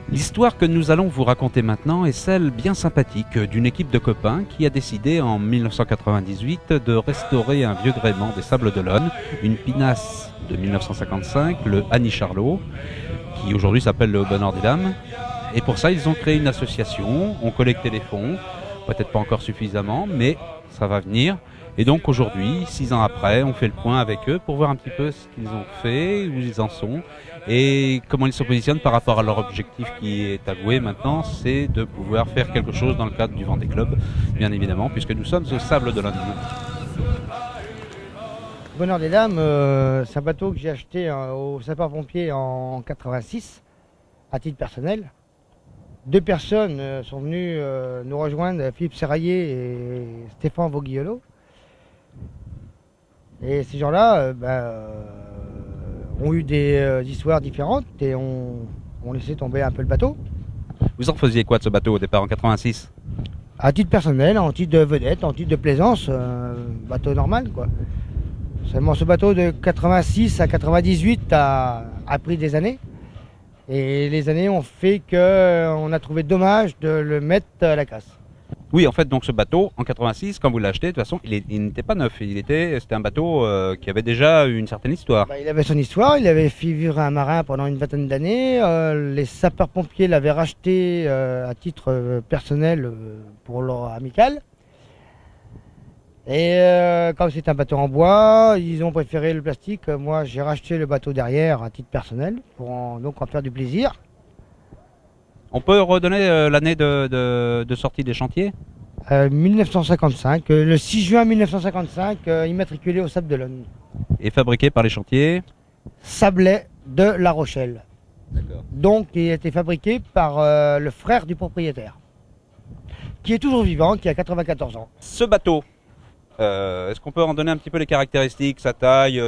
L'histoire que nous allons vous raconter maintenant est celle bien sympathique d'une équipe de copains qui a décidé en 1998 de restaurer un vieux gréement des Sables d'Olonne, une pinasse de 1955, le Annie Charlot, qui aujourd'hui s'appelle le Bonheur des Dames. Et pour ça, ils ont créé une association, ont collecté les fonds, peut-être pas encore suffisamment, mais ça va venir. Et donc aujourd'hui, 6 ans après, on fait le point avec eux pour voir un petit peu ce qu'ils ont fait, où ils en sont et comment ils se positionnent par rapport à leur objectif qui est avoué maintenant, c'est de pouvoir faire quelque chose dans le cadre du Vendée Club, bien évidemment, puisque nous sommes au Sable d'Olonne. Bonheur des Dames, c'est un bateau que j'ai acheté au sapeur-pompier en 86, à titre personnel. 2 personnes sont venues nous rejoindre, Philippe Serraillier et Stéphane Voguiolo. Et ces gens-là ont eu des histoires différentes et ont laissé tomber un peu le bateau. Vous en faisiez quoi de ce bateau au départ en 86? À titre personnel, en titre de vedette, en titre de plaisance, bateau normal quoi. Seulement ce bateau de 86 à 98 a pris des années. Et les années ont fait qu'on a trouvé dommage de le mettre à la casse. Oui, en fait, donc ce bateau, en 86, quand vous l'achetez, de toute façon, il n'était pas neuf. C'était un bateau qui avait déjà une certaine histoire. Il avait son histoire, il avait fait vivre un marin pendant une vingtaine d'années. Les sapeurs-pompiers l'avaient racheté à titre personnel pour leur amical. Et comme c'est un bateau en bois, ils ont préféré le plastique. Moi, j'ai racheté le bateau derrière à titre personnel pour donc en faire du plaisir. On peut redonner l'année de sortie des chantiers? 1955, le 6 juin 1955, immatriculé au Sable d'Olonne. Et fabriqué par les chantiers Sablé de La Rochelle. Donc il a été fabriqué par le frère du propriétaire, qui est toujours vivant, qui a 94 ans. Ce bateau, est-ce qu'on peut en donner un petit peu les caractéristiques, sa taille,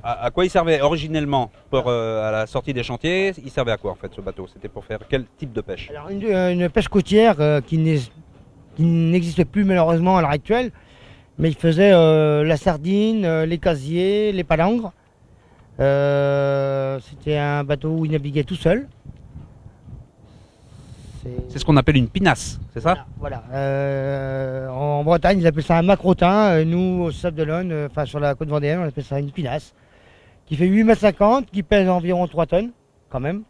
à quoi il servait originellement à la sortie des chantiers? Il servait à quoi en fait ce bateau? C'était pour faire quel type de pêche? Alors une pêche côtière qui n'existe plus malheureusement à l'heure actuelle, mais il faisait la sardine, les casiers, les palangres. C'était un bateau où il naviguait tout seul. C'est ce qu'on appelle une pinasse, c'est ça? Voilà. En Bretagne, ils appellent ça un macrotin. Nous, au Sable d'Olonne, enfin sur la côte vendéenne, on appelle ça une pinasse. Qui fait 8,50 m, qui pèse environ 3 tonnes, quand même.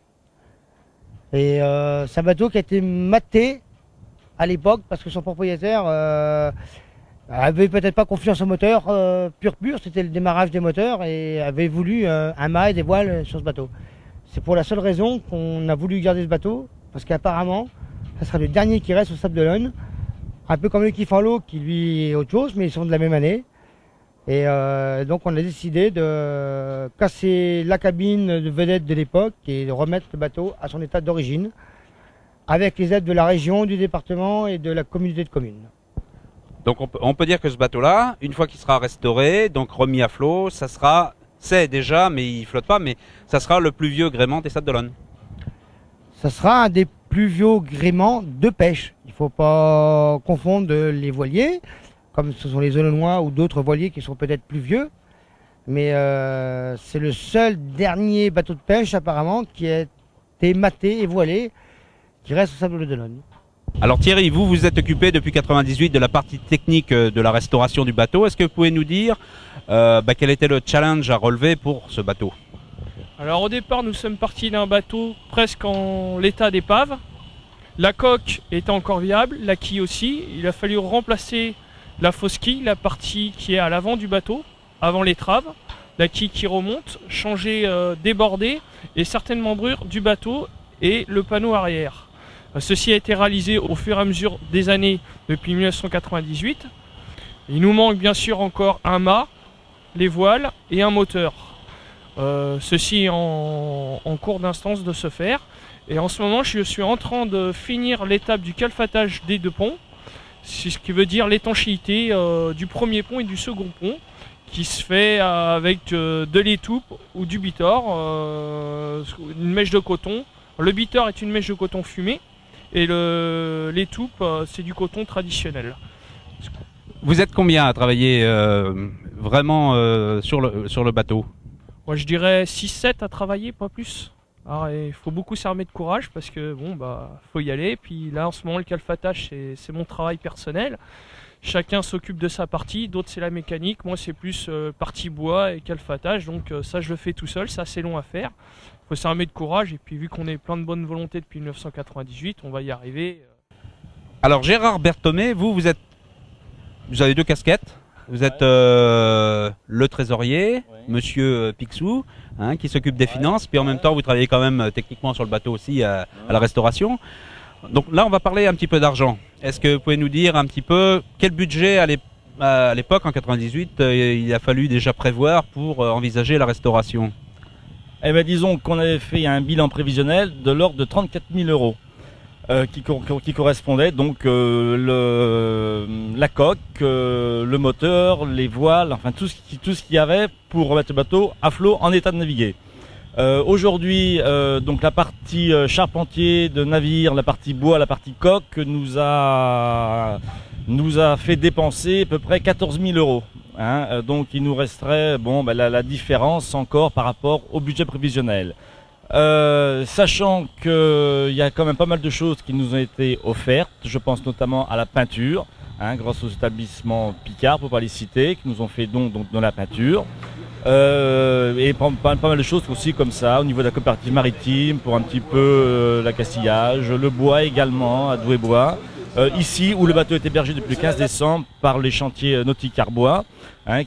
Et c'est un bateau qui a été maté à l'époque parce que son propriétaire avait peut-être pas confiance au moteur pur, c'était le démarrage des moteurs et avait voulu un mât et des voiles sur ce bateau. C'est pour la seule raison qu'on a voulu garder ce bateau. Parce qu'apparemment, ça sera le dernier qui reste au Sable d'Olonne. Un peu comme le Kifalo qui lui est autre chose, mais ils sont de la même année. Et donc on a décidé de casser la cabine de vedette de l'époque et de remettre le bateau à son état d'origine, avec les aides de la région, du département et de la communauté de communes. Donc on peut dire que ce bateau-là, une fois qu'il sera restauré, donc remis à flot, c'est déjà, mais il flotte pas, mais ça sera le plus vieux gréement des Sables d'Olonne. Ça sera un des plus vieux gréements de pêche. Il ne faut pas confondre les voiliers, comme ce sont les Olonnois ou d'autres voiliers qui sont peut-être plus vieux. Mais c'est le seul dernier bateau de pêche apparemment qui a été maté et voilé, qui reste au Sable d'Olonne. Alors Thierry, vous êtes occupé depuis 98 de la partie technique de la restauration du bateau. Est-ce que vous pouvez nous dire quel était le challenge à relever pour ce bateau? Alors au départ, nous sommes partis d'un bateau presque en l'état d'épave. La coque était encore viable, la quille aussi. Il a fallu remplacer la fausse quille, la partie qui est à l'avant du bateau, avant l'étrave. La quille qui remonte, changer déborder et certaines membrures du bateau et le panneau arrière. Ceci a été réalisé au fur et à mesure des années depuis 1998. Il nous manque bien sûr encore un mât, les voiles et un moteur. Ceci est en cours d'instance de se faire. Et en ce moment, je suis en train de finir l'étape du calfatage des 2 ponts. C'est ce qui veut dire l'étanchéité du premier pont et du second pont, qui se fait avec de l'étoupe ou du bitor, une mèche de coton. Le bitor est une mèche de coton fumée et l'étoupe, c'est du coton traditionnel. Vous êtes combien à travailler vraiment sur le bateau? Moi je dirais 6-7 à travailler, pas plus. Alors, il faut beaucoup s'armer de courage parce que bon bah faut y aller. Puis là en ce moment le calfatage c'est mon travail personnel. Chacun s'occupe de sa partie, d'autres c'est la mécanique, moi c'est plus partie bois et calfatage, donc ça je le fais tout seul, c'est assez long à faire. Il faut s'armer de courage et puis vu qu'on est plein de bonne volonté depuis 1998, on va y arriver. Alors Gérard Berthomé, vous avez 2 casquettes. Vous êtes le trésorier, monsieur Picsou, hein, qui s'occupe des finances, puis en même temps vous travaillez quand même techniquement sur le bateau aussi à la restauration. Donc là on va parler un petit peu d'argent. Est-ce que vous pouvez nous dire un petit peu quel budget à l'époque en 98 il a fallu déjà prévoir pour envisager la restauration? Eh bien disons qu'on avait fait un bilan prévisionnel de l'ordre de 34 000 euros. Qui correspondait donc la coque, le moteur, les voiles, enfin tout ce qu'il y avait pour remettre le bateau à flot en état de naviguer. Aujourd'hui, donc la partie charpentier de navire, la partie bois, la partie coque nous a fait dépenser à peu près 14 000 euros. Hein, donc il nous resterait la différence encore par rapport au budget prévisionnel. Sachant qu'il y a quand même pas mal de choses qui nous ont été offertes, je pense notamment à la peinture, hein, grâce aux établissements Picard, pour pas les citer, qui nous ont fait don dans la peinture. Et pas mal de choses aussi comme ça, au niveau de la coopérative maritime, pour un petit peu l'accastillage, le bois également, à Douai-Bois. Ici, où le bateau est hébergé depuis le 15 décembre par les chantiers nautiques Arbois, hein,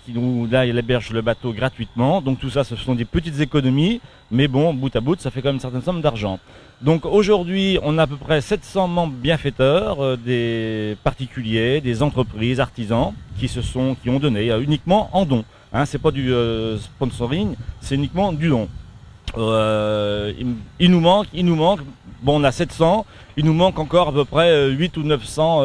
là, il héberge le bateau gratuitement. Donc tout ça, ce sont des petites économies, mais bon, bout à bout, ça fait quand même une certaine somme d'argent. Donc aujourd'hui, on a à peu près 700 membres bienfaiteurs, des particuliers, des entreprises, artisans, qui ont donné uniquement en don. Hein, c'est pas du sponsoring, c'est uniquement du don. Il nous manque, bon on a 700, il nous manque encore à peu près 8 ou 900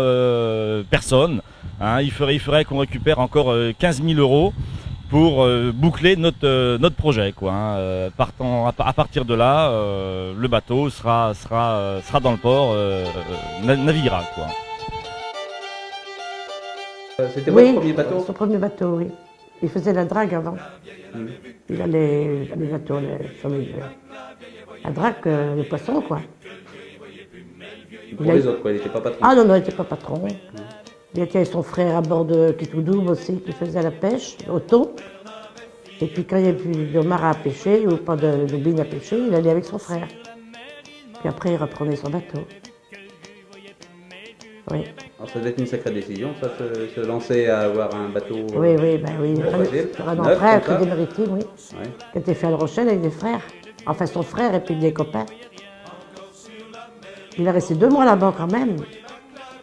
personnes. Hein, il faudrait qu'on récupère encore 15 000 euros pour boucler notre projet, quoi, hein. À partir de là, le bateau sera dans le port, naviguera, quoi. C'était votre premier bateau? Son premier bateau, oui. Il faisait la drague avant. Il allait les bateaux, la drague, les poissons, quoi. Pour les autres, quoi, il n'était pas patron? Ah non, il n'était pas patron. Il était avec son frère à bord de Kitoudoum aussi, qui faisait la pêche, au thon. Et puis quand il n'y avait plus de homard à pêcher, ou pas de bine à pêcher, il allait avec son frère. Puis après, il reprenait son bateau. Oui. Alors ça devait être une sacrée décision, ça, se lancer à avoir un bateau. Oui, ben oui. Sur un emprunt, un crédit maritime, oui. Ouais. Qui était fait à La Rochelle avec des frères. Enfin, son frère et puis des copains. Il est resté 2 mois là-bas quand même.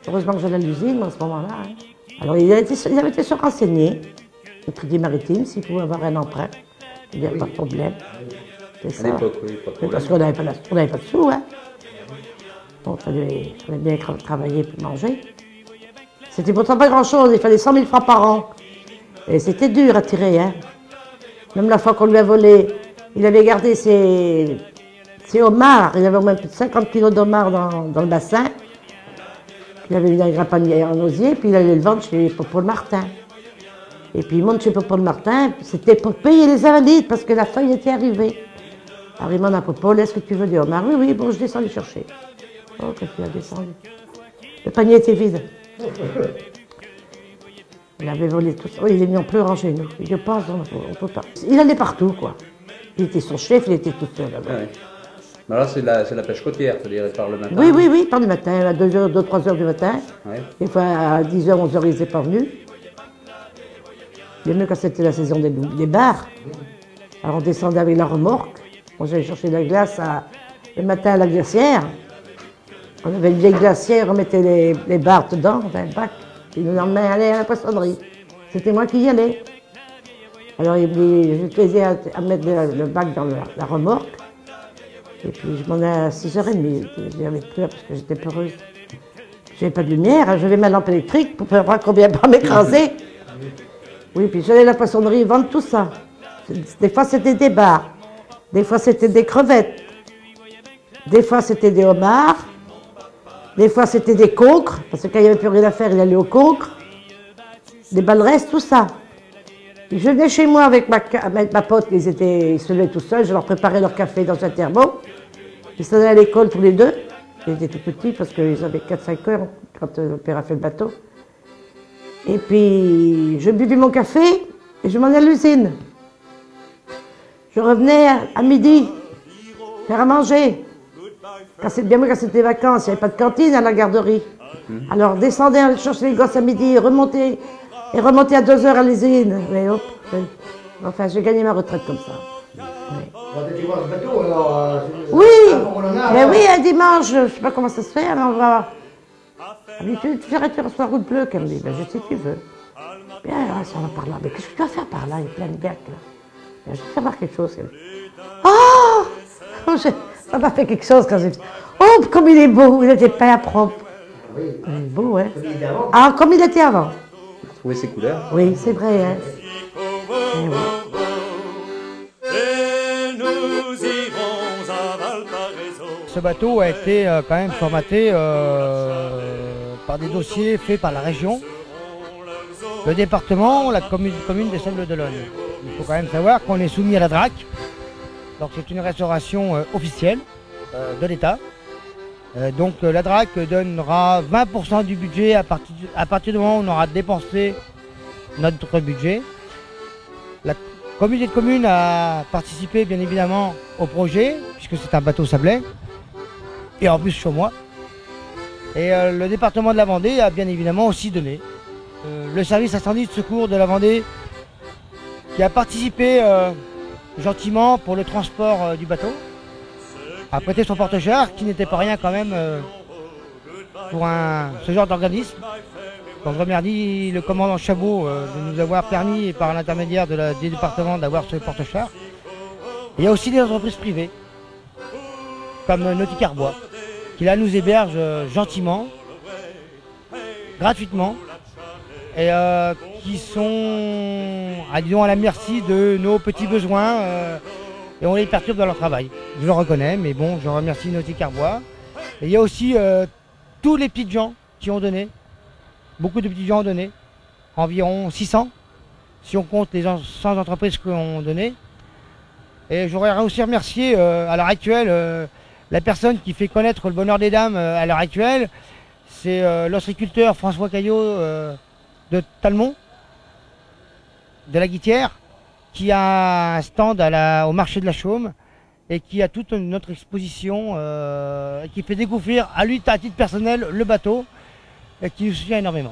Heureusement que j'allais à l'usine à ce moment-là. Hein. Alors, il avait été se renseigner au crédit maritime s'il pouvait avoir un emprunt. Il n'y avait pas de problème. À l'époque, oui, pas de problème. Parce qu'on n'avait pas de sous, hein. Donc, il fallait bien travailler pour manger. C'était pourtant pas grand-chose, il fallait 100 000 francs par an. Et c'était dur à tirer, hein. Même la fois qu'on lui a volé, il avait gardé ses homards, il avait au moins plus de 50 kilos d'homards dans le bassin. Il avait mis un grappanier en osier, puis il allait le vendre chez Paul Martin. Et puis il monte chez Paul Martin, c'était pour payer les invalides, parce que la feuille était arrivée. Alors il demande à Paul, est-ce que tu veux des homards? Oui, bon, je descends les chercher. Oh, qu'est-ce qu'il a descendu? Le panier était vide. Il avait volé tout ça. Oh, il est mis en pleurant chez nous. Je pense, on peut pas. Il allait partout, quoi. Il était son chef, il était tout seul là-bas. Ah, oui. Alors là, c'est la pêche côtière, c'est-à-dire il part le matin? Oui, par le matin, à 2h, 3 h du matin. Ouais. Des fois, à 10h, 11h, il n'était pas venu. Il mieux quand c'était la saison des bars. Alors on descendait avec la remorque. On allait chercher de la glace le matin à la glacière. On avait une vieille glacière, on mettait les barres dedans, on avait un bac. Puis le lendemain, allait à la poissonnerie. C'était moi qui y allais. Alors je plaisais à mettre le bac dans la remorque. Et puis je m'en allais à 6h30. J'avais peur parce que j'étais peureuse. J'avais pas de lumière, j'avais ma lampe électrique pour voir combien pas m'écraser. Oui, puis j'allais à la poissonnerie vendre tout ça. Des fois c'était des bars, des fois c'était des crevettes, des fois c'était des homards. Des fois, c'était des concres, parce que quand il n'y avait plus rien à faire, il allait aux concres. Des baleresses, tout ça. Et je venais chez moi avec ma pote, ils se levaient tout seuls, je leur préparais leur café dans un thermo. Ils s'en allaient à l'école tous les deux. Ils étaient tout petits parce qu'ils avaient 4-5 heures quand le père a fait le bateau. Et puis, je buvais mon café et je m'en allais à l'usine. Je revenais à midi, faire à manger. Quand c'était vacances, il n'y avait pas de cantine à la garderie. Alors, descendais chercher les gosses à midi, remonter à 2 heures à l'usine. Mais hop, enfin, j'ai gagné ma retraite comme ça. Oui, mais oui, un dimanche, je ne sais pas comment ça se fait, alors on va. Tu reçois route bleue, qu'elle me dit, ben, je sais tu veux. Bien, alors, ça va par là. Mais qu'est-ce que tu vas faire par là? Il y a plein de gars là. Ben, je vais faire voir quelque chose. Oh, ça m'a fait quelque chose quand j'ai dit. Oh, comme il est beau, il était pas propre. Il est beau, hein. Ah, comme il était avant. Vous trouvez ses couleurs? Oui, c'est vrai, hein. Oui. Ce bateau a été quand même formaté par des dossiers faits par la région, le département, la commune des Sables-d'Olonne. Il faut quand même savoir qu'on est soumis à la DRAC, donc c'est une restauration officielle de l'État. Donc la DRAC donnera 20% du budget à partir du moment où on aura dépensé notre budget. La communauté de communes a participé bien évidemment au projet, puisque c'est un bateau sablé, et en plus sur moi. Et le département de la Vendée a bien évidemment aussi donné. Le service incendie de secours de la Vendée qui a participé gentiment pour le transport du bateau, a prêté son porte-char qui n'était pas rien quand même pour ce genre d'organisme. Donc je remercie le commandant Chabot de nous avoir permis, et par l'intermédiaire du département, d'avoir ce porte-char. Il y a aussi des entreprises privées, comme Nautique Arbois, qui là nous héberge gentiment, gratuitement, et qui sont disons, à la merci de nos petits besoins, et on les perturbe dans leur travail. Je le reconnais, mais bon, je remercie Nautique Arbois. Et il y a aussi tous les petits gens qui ont donné. Beaucoup de petits gens ont donné, environ 600, si on compte les 100 entreprises qui ont donné. Et j'aurais aussi remercié à l'heure actuelle la personne qui fait connaître le bonheur des dames à l'heure actuelle. C'est l'ostréiculteur François Caillot de Talmont, de la Guitière, qui a un stand au marché de la Chaume et qui a toute notre exposition, qui fait découvrir à lui, à titre personnel, le bateau. Et qui nous soutient énormément.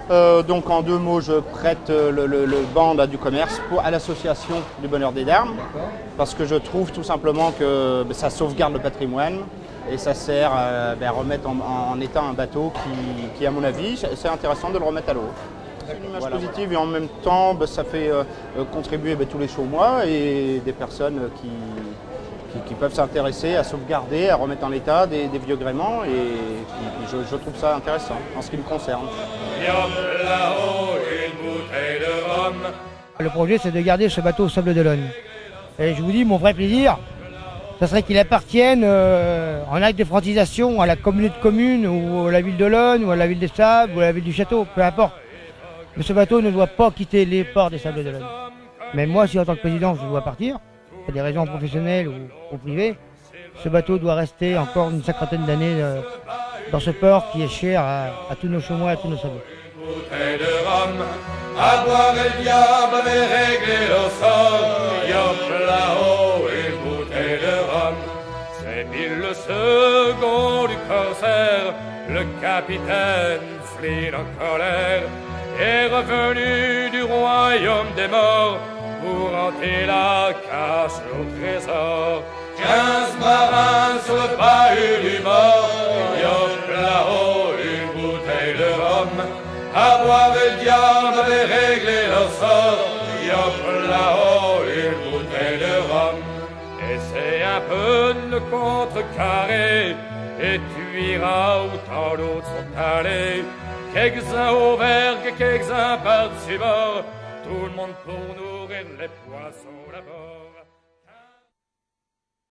Donc en 2 mots, je prête le band du commerce à l'association du bonheur des dames, parce que je trouve tout simplement que ça sauvegarde le patrimoine et ça sert à remettre en état un bateau qui à mon avis, c'est intéressant de le remettre à l'eau. C'est une image positive et en même temps ça fait contribuer tous les chaumois et des personnes qui peuvent s'intéresser à sauvegarder, à remettre en état des vieux gréements, et je trouve ça intéressant en ce qui me concerne. Le projet, c'est de garder ce bateau au Sables-d'Olonne. Et je vous dis, mon vrai plaisir, ce serait qu'il appartienne en acte de francisation à la communauté de communes, ou à la ville d'Olonne, ou à la ville des Sables, ou à la ville du Château, peu importe. Mais ce bateau ne doit pas quitter les ports des Sables-d'Olonne. Mais moi, si en tant que président, je dois partir, pour des raisons professionnelles ou privées, ce bateau doit rester encore une cinquantaine d'années dans ce port qui est cher à tous nos chaumois et à tous nos sabots. Une bouteille de rhum, à boire le diable avait réglé le sort. Yop là-haut, une bouteille de rhum. C'est Bill le second du corsaire, le capitaine Flynn en colère, est revenu du royaume des morts pour hanter la cache au trésor. 15 marins sur le bahut du mort. Yop là-haut, une bouteille de rhum, à boire le diable avait réglé leur sort. Yop là-haut, une bouteille de rhum. Essaie un peu de le contrecarrer, et tu iras où tant d'autres sont allés. Quelques-uns au vergue, quelques-uns par-dessus bord, tout le monde pour nourrir les poissons là-bas.